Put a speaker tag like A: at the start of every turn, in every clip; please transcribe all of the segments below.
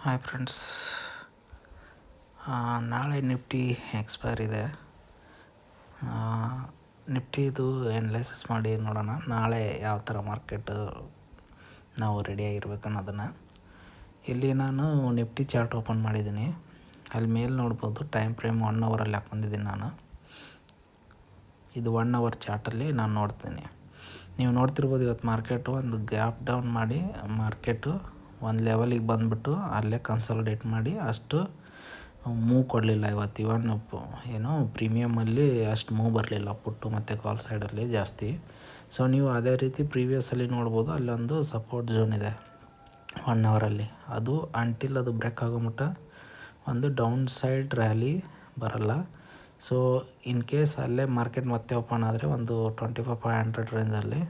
A: Hi friends, ನಾಳೆ Nifty expire ಇದೆ. ನಿಫ್ಟಿದು analysis ಮಾಡಿ ನೋಡೋಣ ನಾಳೆ ಯಾವ ಥರ ಮಾರ್ಕೆಟು ನಾವು ರೆಡಿಯಾಗಿರ್ಬೇಕು ಅನ್ನೋದನ್ನು. ಇಲ್ಲಿ ನಾನು ನಿಫ್ಟಿ ಚಾರ್ಟ್ ಓಪನ್ ಮಾಡಿದ್ದೀನಿ. ಅಲ್ಲಿ ಮೇಲೆ ನೋಡ್ಬೋದು ಟೈಮ್ ಫ್ರೇಮ್ 1 ಅವರಲ್ಲಿ ಹಾಕ್ಕೊಂಡಿದ್ದೀನಿ ನಾನು. ಇದು 1 ಅವರ್ ಚಾರ್ಟಲ್ಲಿ ನಾನು ನೋಡ್ತೀನಿ. ನೀವು ನೋಡ್ತಿರ್ಬೋದು ಇವತ್ತು ಮಾರ್ಕೆಟು ಒಂದು ಗ್ಯಾಪ್ ಡೌನ್ ಮಾಡಿ ಮಾರ್ಕೆಟು ಒಂದು ಲೆವೆಲಿಗೆ ಬಂದುಬಿಟ್ಟು ಅಲ್ಲೇ ಕನ್ಸಾಲಿಡೇಟ್ ಮಾಡಿ ಅಷ್ಟು ಮೂವ್ ಕೊಡಲಿಲ್ಲ. ಇವತ್ತು ಏನು ಪ್ರೀಮಿಯಮಲ್ಲಿ ಅಷ್ಟು ಮೂವ್ ಬರಲಿಲ್ಲ, ಪುಟ್ಟು ಮತ್ತು ಕಾಲ್ ಸೈಡಲ್ಲಿ ಜಾಸ್ತಿ. ಸೊ ನೀವು ಅದೇ ರೀತಿ ಪ್ರೀವಿಯಸ್ಸಲ್ಲಿ ನೋಡ್ಬೋದು, ಅಲ್ಲೊಂದು ಸಪೋರ್ಟ್ ಝೋನ್ ಇದೆ 1 ಅವರಲ್ಲಿ. ಅದು ಅಂಟಿಲ್ ಅದು ಬ್ರೇಕ್ ಆಗೋ ಮಟ್ಟ ಒಂದು ಡೌನ್ ಸೈಡ್ ರ್ಯಾಲಿ ಬರಲ್ಲ. ಸೊ ಇನ್ ಕೇಸ್ ಅಲ್ಲೇ ಮಾರ್ಕೆಟ್ ಮತ್ತೆ ಓಪನ್ ಆದರೆ ಒಂದು 25,500 ರೇಂಜಲ್ಲಿ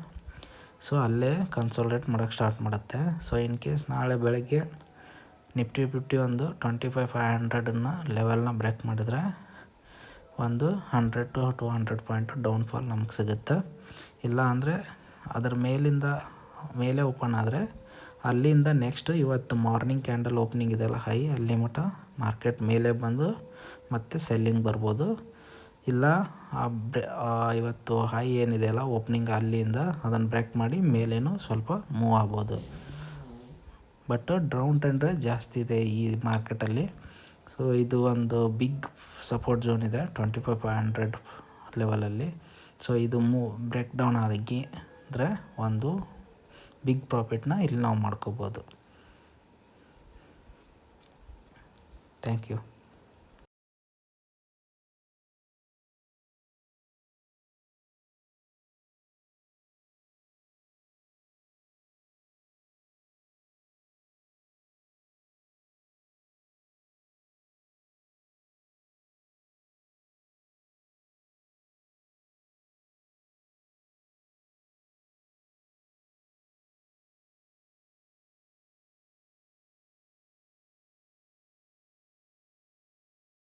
A: ಸೊ ಅಲ್ಲೇ ಕನ್ಸಾಲಿಡೇಟ್ ಮಾಡೋಕ್ಕೆ ಸ್ಟಾರ್ಟ್ ಮಾಡುತ್ತೆ. ಸೊ ಇನ್ ಕೇಸ್ ನಾಳೆ ಬೆಳಗ್ಗೆ ನಿಫ್ಟಿ 50 ಒಂದು 25,500 ಲೆವೆಲ್ನ ಬ್ರೇಕ್ ಮಾಡಿದರೆ ಒಂದು 100 to 200 ಪಾಯಿಂಟು ಡೌನ್ಫಾಲ್ ನಮಗೆ ಸಿಗುತ್ತೆ. ಇಲ್ಲ ಅಂದರೆ ಅದರ ಮೇಲೆ ಓಪನ್ ಆದರೆ ಅಲ್ಲಿಂದ ನೆಕ್ಸ್ಟು ಇವತ್ತು ಮಾರ್ನಿಂಗ್ ಕ್ಯಾಂಡಲ್ ಓಪನಿಂಗ್ ಇದೆಯಲ್ಲ ಹೈ, ಅಲ್ಲಿ ಮಟ್ಟ ಮಾರ್ಕೆಟ್ ಮೇಲೆ ಬಂದು ಮತ್ತೆ ಸೆಲ್ಲಿಂಗ್ ಬರ್ಬೋದು. ಇಲ್ಲ ಇವತ್ತು ಹೈ ಏನಿದೆಯಲ್ಲ ಓಪನಿಂಗ್ ಅಲ್ಲಿಂದ ಅದನ್ನು ಬ್ರೇಕ್ ಮಾಡಿ ಮೇಲೇನು ಸ್ವಲ್ಪ ಮೂವ್ ಆಗ್ಬೋದು. ಬಟ್ ಡೌನ್ ಟ್ರೆಂಡ್ ಜಾಸ್ತಿ ಇದೆ ಈ ಮಾರ್ಕೆಟಲ್ಲಿ. ಸೊ ಇದು ಒಂದು ಬಿಗ್ ಸಪೋರ್ಟ್ ಝೋನ್ ಇದೆ 25,500 ಲೆವೆಲಲ್ಲಿ. ಸೊ ಇದು ಬ್ರೇಕ್ ಡೌನ್ ಅಂದರೆ ಒಂದು ಬಿಗ್ ಪ್ರಾಫಿಟ್ನ ಇಲ್ಲಿ ನಾವು ಮಾಡ್ಕೋಬೋದು. Thank you.